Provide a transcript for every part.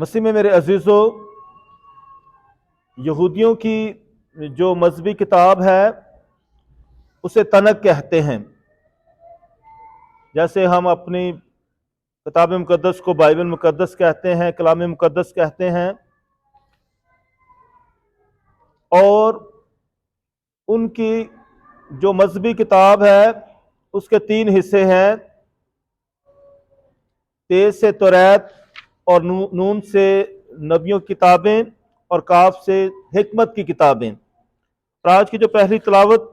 مسیح میں میرے عزیزو، یہودیوں کی جو مذہبی کتاب ہے اسے تنک کہتے ہیں. جیسے ہم اپنی کتاب مقدس کو بائبل مقدس کہتے ہیں، کلام مقدس کہتے ہیں، اور ان کی جو مذہبی کتاب ہے اس کے 3 حصے ہیں: تے سے توریت، اور نون سے نبیوں کی کتابیں، اور کاف سے حکمت کی کتابیں. اور آج کی جو پہلی تلاوت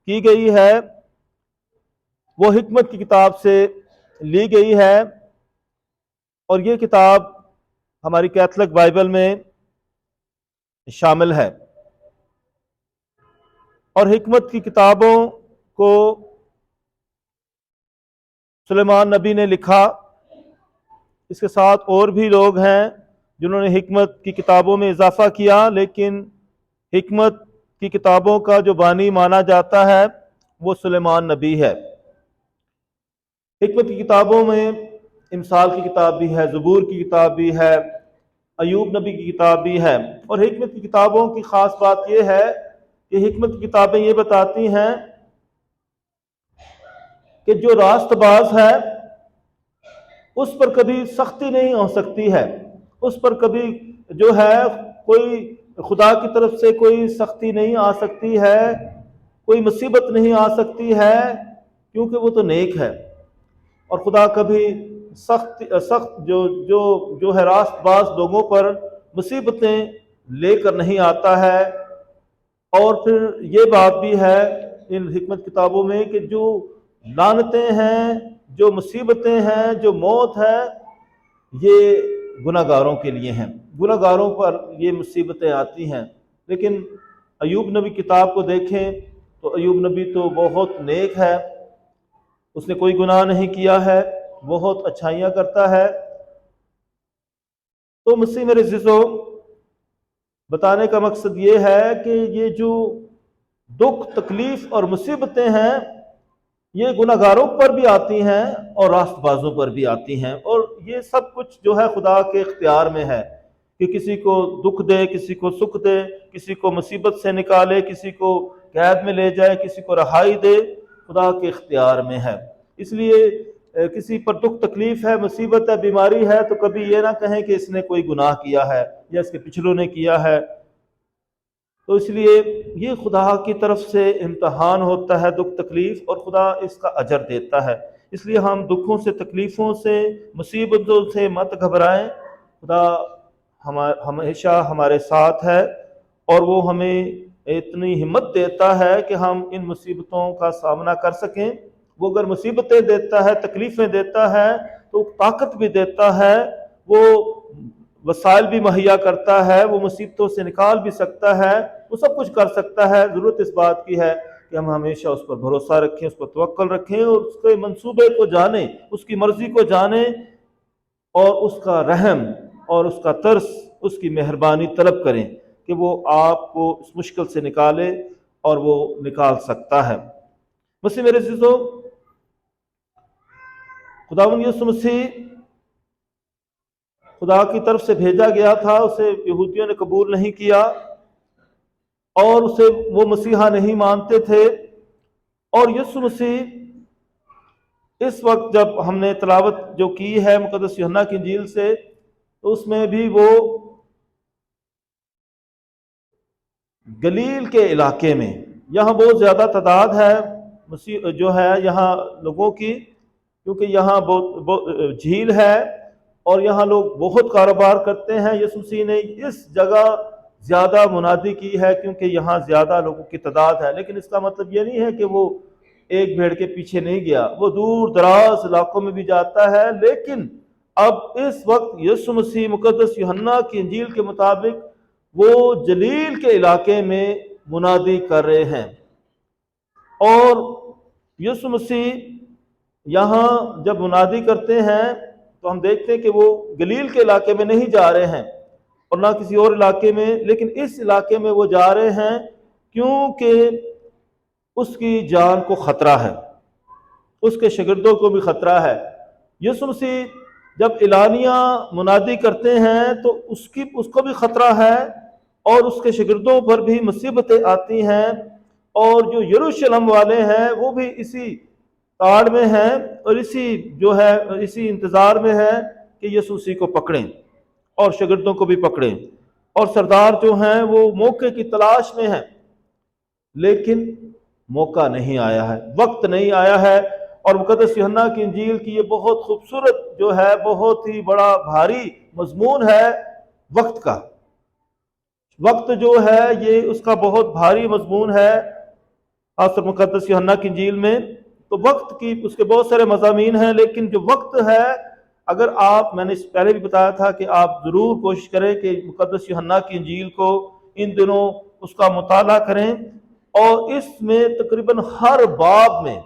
کی گئی ہے وہ حکمت کی کتاب سے لی گئی ہے، اور یہ کتاب ہماری کیتھولک بائبل میں شامل ہے. اور حکمت کی کتابوں کو سلیمان نبی نے لکھا. اس کے ساتھ اور بھی لوگ ہیں جنہوں نے حکمت کی کتابوں میں اضافہ کیا، لیکن حکمت کی کتابوں کا جو بانی مانا جاتا ہے وہ سلیمان نبی ہے. حکمت کی کتابوں میں امثال کی کتاب بھی ہے، زبور کی کتاب بھی ہے، ایوب نبی کی کتاب بھی ہے. اور حکمت کی کتابوں کی خاص بات یہ ہے کہ حکمت کی کتابیں یہ بتاتی ہیں کہ جو راست باز ہے اس پر کبھی سختی نہیں ہو سکتی ہے، اس پر کبھی جو ہے کوئی خدا کی طرف سے کوئی سختی نہیں آ سکتی ہے، کوئی مصیبت نہیں آ سکتی ہے، کیونکہ وہ تو نیک ہے. اور خدا کبھی سخت جو ہے راست باز لوگوں پر مصیبتیں لے کر نہیں آتا ہے. اور پھر یہ بات بھی ہے ان حکمت کتابوں میں کہ جو لعنتیں ہیں، جو مصیبتیں ہیں، جو موت ہے، یہ گناہ گاروں کے لیے ہیں. گناہ گاروں پر یہ مصیبتیں آتی ہیں. لیکن ایوب نبی کتاب کو دیکھیں تو ایوب نبی تو بہت نیک ہے، اس نے کوئی گناہ نہیں کیا ہے، بہت اچھائیاں کرتا ہے. تو مسیح میرے عزیزو، بتانے کا مقصد یہ ہے کہ یہ جو دکھ، تکلیف اور مصیبتیں ہیں یہ گناہ گاروں پر بھی آتی ہیں اور راست بازوں پر بھی آتی ہیں. اور یہ سب کچھ جو ہے خدا کے اختیار میں ہے کہ کسی کو دکھ دے، کسی کو سکھ دے، کسی کو مصیبت سے نکالے، کسی کو قید میں لے جائے، کسی کو رہائی دے. خدا کے اختیار میں ہے. اس لیے کسی پر دکھ تکلیف ہے، مصیبت ہے، بیماری ہے، تو کبھی یہ نہ کہیں کہ اس نے کوئی گناہ کیا ہے یا اس کے پچھلوں نے کیا ہے. تو اس لیے یہ خدا کی طرف سے امتحان ہوتا ہے، دکھ تکلیف، اور خدا اس کا اجر دیتا ہے. اس لیے ہم دکھوں سے، تکلیفوں سے، مصیبتوں سے مت گھبرائیں. خدا ہمیشہ ہمارے ساتھ ہے، اور وہ ہمیں اتنی ہمت دیتا ہے کہ ہم ان مصیبتوں کا سامنا کر سکیں. وہ اگر مصیبتیں دیتا ہے، تکلیفیں دیتا ہے، تو طاقت بھی دیتا ہے، وہ وسائل بھی مہیا کرتا ہے، وہ مصیبتوں سے نکال بھی سکتا ہے، وہ سب کچھ کر سکتا ہے. ضرورت اس بات کی ہے کہ ہم ہمیشہ اس پر بھروسہ رکھیں، اس پر توکل رکھیں، اور اس کے منصوبے کو جانیں، اس کی مرضی کو جانیں، اور اس کا رحم اور اس کا ترس، اس کی مہربانی طلب کریں کہ وہ آپ کو اس مشکل سے نکالے، اور وہ نکال سکتا ہے. مسیح میرے عزیزو، خداوند یسوع مسیح خدا کی طرف سے بھیجا گیا تھا، اسے یہودیوں نے قبول نہیں کیا اور اسے وہ مسیحا نہیں مانتے تھے. اور یسوع مسیح اس وقت جب ہم نے تلاوت جو کی ہے مقدس یوحنا کی انجیل سے، تو اس میں بھی وہ گلیل کے علاقے میں، یہاں بہت زیادہ تعداد ہے مسیح جو ہے یہاں لوگوں کی، کیونکہ یہاں بہت جھیل ہے اور یہاں لوگ بہت کاروبار کرتے ہیں. یسوع مسیح نے اس جگہ زیادہ منادی کی ہے کیونکہ یہاں زیادہ لوگوں کی تعداد ہے. لیکن اس کا مطلب یہ نہیں ہے کہ وہ ایک بھیڑ کے پیچھے نہیں گیا، وہ دور دراز علاقوں میں بھی جاتا ہے. لیکن اب اس وقت یسوع مسیح مقدس یوحنا کی انجیل کے مطابق وہ جلیل کے علاقے میں منادی کر رہے ہیں. اور یسوع مسیح یہاں جب منادی کرتے ہیں تو ہم دیکھتے ہیں کہ وہ گلیل کے علاقے میں نہیں جا رہے ہیں اور نہ کسی اور علاقے میں، لیکن اس علاقے میں وہ جا رہے ہیں کیونکہ اس کی جان کو خطرہ ہے، اس کے شاگردوں کو بھی خطرہ ہے. یسوع مسیح جب اعلانیہ منادی کرتے ہیں تو اس کو بھی خطرہ ہے، اور اس کے شاگردوں پر بھی مصیبتیں آتی ہیں، اور جو یروشلم والے ہیں وہ بھی اسی تاڑ میں ہیں، اور اسی انتظار میں ہے کہ یسوع مسیح کو پکڑیں اور شاگردوں کو بھی پکڑیں، اور سردار جو ہیں وہ موقع کی تلاش میں ہیں، لیکن موقع نہیں آیا ہے، وقت نہیں آیا ہے۔ اور مقدس یوحنا کی انجیل کی یہ بہت خوبصورت جو ہے، بہت ہی بڑا بھاری مضمون ہے وقت کا۔ وقت جو ہے یہ اس کا بہت بھاری مضمون ہے، خاص طور مقدس یوحنا کی انجیل میں۔ تو وقت کی اس کے بہت سارے مضامین ہیں، لیکن جو وقت ہے، اگر میں نے پہلے بھی بتایا تھا کہ آپ ضرور کوشش کریں کہ مقدس یوحنا کی انجیل کو ان دنوں اس کا مطالعہ کریں، اور اس میں تقریباً ہر باب میں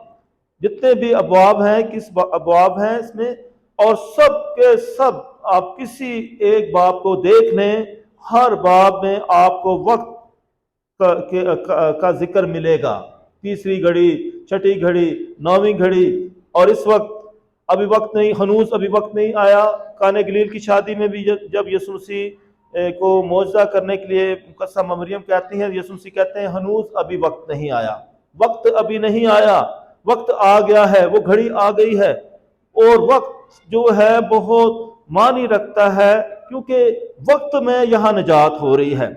جتنے بھی ابواب ہیں، ابواب ہیں اس میں، اور سب کے سب آپ کسی ایک باب کو دیکھ لیں، ہر باب میں آپ کو وقت کا ذکر ملے گا۔ تیسری گھڑی، چھٹی گھڑی، نویں گھڑی، اور اس وقت ابھی وقت نہیں، ہنوز ابھی وقت نہیں آیا۔ کانے گلیل کی شادی میں بھی جب یسوع مسیح کو معجزہ کرنے کے لیے مقدسہ مریم کہتی ہیں، یسوع مسیح کہتے ہیں ہنوز ابھی وقت نہیں آیا، وقت ابھی نہیں آیا، وقت آ گیا ہے، وہ گھڑی آ گئی ہے۔ اور وقت جو ہے بہت معنی رکھتا ہے، کیونکہ وقت میں یہاں نجات ہو رہی ہے۔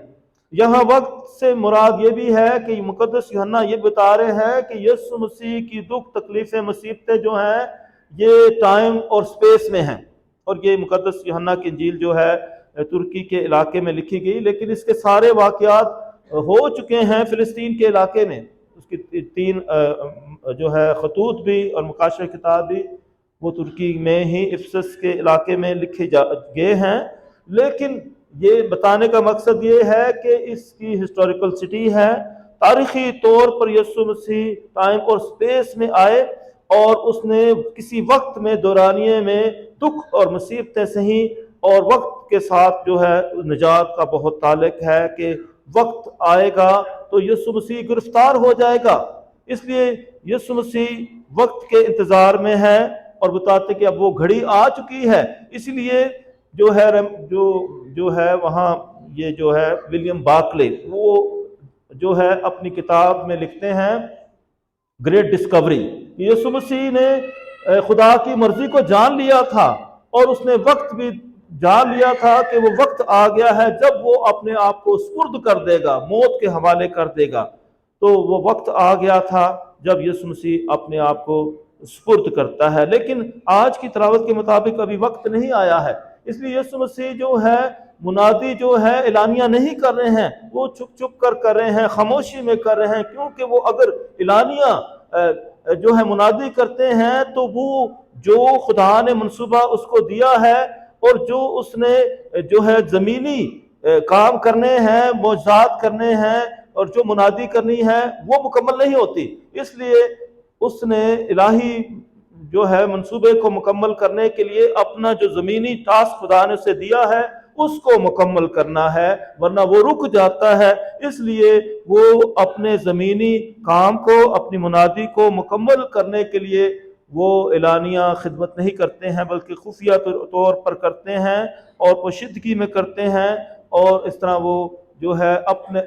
یہاں وقت سے مراد یہ بھی ہے کہ مقدس یوحنا یہ بتا رہے ہیں کہ یسوع مسیح کی دکھ تکلیفیں مصیبتیں جو ہیں یہ ٹائم اور سپیس میں ہیں، اور یہ مقدس یوحنا کی انجیل جو ہے ترکی کے علاقے میں لکھی گئی، لیکن اس کے سارے واقعات ہو چکے ہیں فلسطین کے علاقے میں۔ اس کی 3 جو ہے خطوط بھی اور مکاشفہ کتاب بھی وہ ترکی میں ہی افسس کے علاقے میں لکھے گئے ہیں، لیکن یہ بتانے کا مقصد یہ ہے کہ اس کی ہسٹوریکل سٹی ہے، تاریخی طور پر یسوع مسیح ٹائم اور سپیس میں آئے، اور اس نے کسی وقت میں دورانیے میں دکھ اور مصیبتیں سہی، اور وقت کے ساتھ جو ہے نجات کا بہت تعلق ہے کہ وقت آئے گا تو یسوع مسیح گرفتار ہو جائے گا۔ اس لیے یسوع مسیح وقت کے انتظار میں ہے، اور بتاتے کہ اب وہ گھڑی آ چکی ہے۔ اس لیے جو ہے وہاں یہ جو ہے ولیم بارکلے وہ جو ہے اپنی کتاب میں لکھتے ہیں گریٹ ڈسکوری، یسوع مسیح نے خدا کی مرضی کو جان لیا تھا، اور اس نے وقت بھی جان لیا تھا کہ وہ وقت آ گیا ہے جب وہ اپنے آپ کو سپرد کر دے گا، موت کے حوالے کر دے گا۔ تو وہ وقت آ گیا تھا جب یسوع مسیح اپنے آپ کو سپرد کرتا ہے، لیکن آج کی تلاوت کے مطابق ابھی وقت نہیں آیا ہے۔ اس لیے یسوع مسیح جو ہے منادی جو ہے اعلانیہ نہیں کر رہے ہیں، وہ چھپ چھپ کر رہے ہیں، خاموشی میں کر رہے ہیں، کیونکہ وہ اگر اعلانیہ جو ہے منادی کرتے ہیں تو وہ جو خدا نے منصوبہ اس کو دیا ہے، اور جو اس نے جو ہے زمینی کام کرنے ہیں، معجزات کرنے ہیں، اور جو منادی کرنی ہے وہ مکمل نہیں ہوتی۔ اس لیے اس نے الہی جو ہے منصوبے کو مکمل کرنے کے لیے اپنا جو زمینی ٹاسک خدا نے اسے دیا ہے اس کو مکمل کرنا ہے، ورنہ وہ رک جاتا ہے۔ اس لیے وہ اپنے زمینی کام کو، اپنی منادی کو مکمل کرنے کے لیے وہ اعلانیہ خدمت نہیں کرتے ہیں، بلکہ خفیہ طور پر کرتے ہیں اور پوشیدگی میں کرتے ہیں، اور اس طرح وہ جو ہے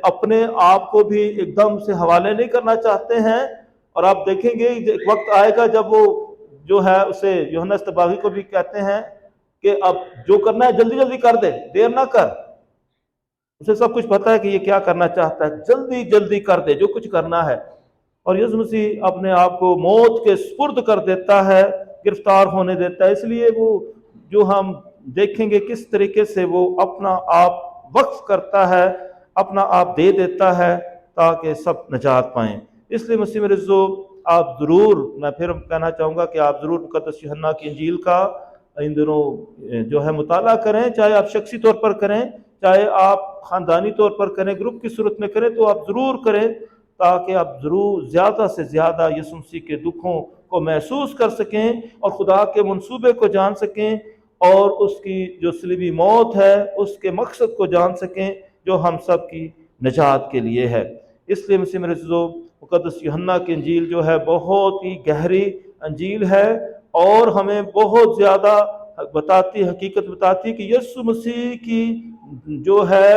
اپنے آپ کو بھی ایک دم سے حوالے نہیں کرنا چاہتے ہیں۔ اور آپ دیکھیں گے ایک وقت آئے گا جب وہ جو ہے اسے یوحنا اصطباغی کو بھی کہتے ہیں کہ اب جو کرنا ہے جلدی جلدی کر دے، دیر نہ کر، اسے سب کچھ پتا ہے کہ یہ کیا کرنا چاہتا ہے، جلدی جلدی کر دے جو کچھ کرنا ہے۔ اور یسوع مسیح اپنے آپ کو موت کے سپرد کر دیتا ہے، گرفتار ہونے دیتا ہے۔ اس لیے وہ جو ہم دیکھیں گے کس طریقے سے وہ اپنا آپ وقف کرتا ہے، اپنا آپ دے دیتا ہے تاکہ سب نجات پائیں۔ اس لیے مسیح میرے عزیزو، آپ ضرور، میں پھر کہنا چاہوں گا کہ آپ ضرور مقدس یوحنا کی انجیل کا ان دنوں جو ہے مطالعہ کریں، چاہے آپ شخصی طور پر کریں، چاہے آپ خاندانی طور پر کریں، گروپ کی صورت میں کریں، تو آپ ضرور کریں تاکہ آپ ضرور زیادہ سے زیادہ یسوع مسیح کے دکھوں کو محسوس کر سکیں اور خدا کے منصوبے کو جان سکیں، اور اس کی جو صلیبی موت ہے اس کے مقصد کو جان سکیں جو ہم سب کی نجات کے لیے ہے۔ اس لیے مسیح میرے عزیزو، مقدس یوحنا کی انجیل جو ہے بہت ہی گہری انجیل ہے، اور ہمیں بہت زیادہ حقیقت بتاتی ہے کہ یسوع مسیح کی جو ہے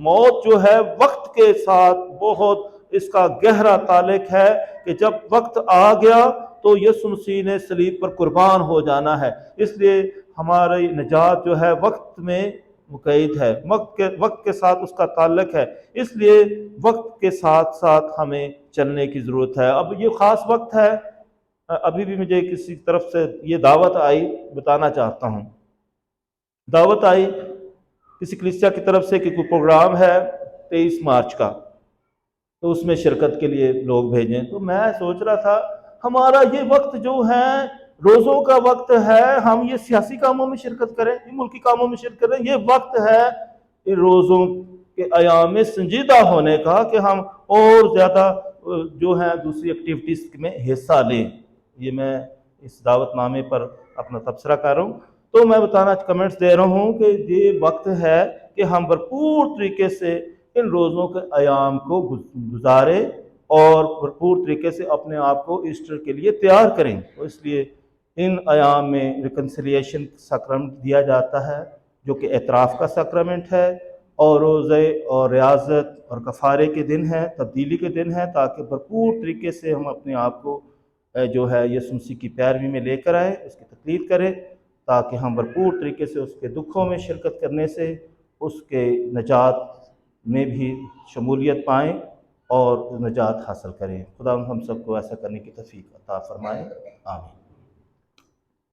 موت جو ہے وقت کے ساتھ بہت اس کا گہرا تعلق ہے کہ جب وقت آ گیا تو یسوع مسیح نے صلیب پر قربان ہو جانا ہے، اس لیے ہماری نجات جو ہے وقت میں مقید ہے، وقت کے ساتھ اس کا تعلق ہے، اس لیے وقت کے ساتھ ساتھ ہمیں چلنے کی ضرورت ہے۔ اب یہ خاص وقت ہے، ابھی بھی مجھے کسی طرف سے یہ دعوت آئی، بتانا چاہتا ہوں، دعوت آئی کسی کلیسیا کی طرف سے کہ کوئی پروگرام ہے 23 مارچ کا، تو اس میں شرکت کے لیے لوگ بھیجیں۔ تو میں سوچ رہا تھا ہمارا یہ وقت جو ہے روزوں کا وقت ہے، ہم یہ سیاسی کاموں میں شرکت کریں، یہ ملکی کاموں میں شرکت کریں، یہ وقت ہے یہ روزوں کے ایام میں سنجیدہ ہونے کا کہ ہم اور زیادہ جو ہے دوسری ایکٹیویٹیز میں حصہ لیں۔ یہ میں اس دعوت نامے پر اپنا تبصرہ کر رہا ہوں، تو میں بتانا کمنٹس دے رہا ہوں کہ یہ وقت ہے کہ ہم بھرپور طریقے سے ان روزوں کے ایام کو گزاریں اور بھرپور طریقے سے اپنے آپ کو ایسٹر کے لیے تیار کریں۔ اس لیے ان ایام میں ریکنسیلیشن سیکرمنٹ دیا جاتا ہے جو کہ اعتراف کا سیکرمنٹ ہے، اور روزے اور ریاضت اور کفارے کے دن ہیں، تبدیلی کے دن ہیں، تاکہ بھرپور طریقے سے ہم اپنے آپ کو جو ہے یسوع مسیح کی پیروی میں لے کر آئیں، اس کی تقلید کریں، تاکہ ہم بھرپور طریقے سے اس کے دکھوں میں شرکت کرنے سے اس کے نجات میں بھی شمولیت پائیں اور نجات حاصل کریں۔ خدا ہم سب کو ایسا کرنے کی توفیق عطا فرمائے، آمین۔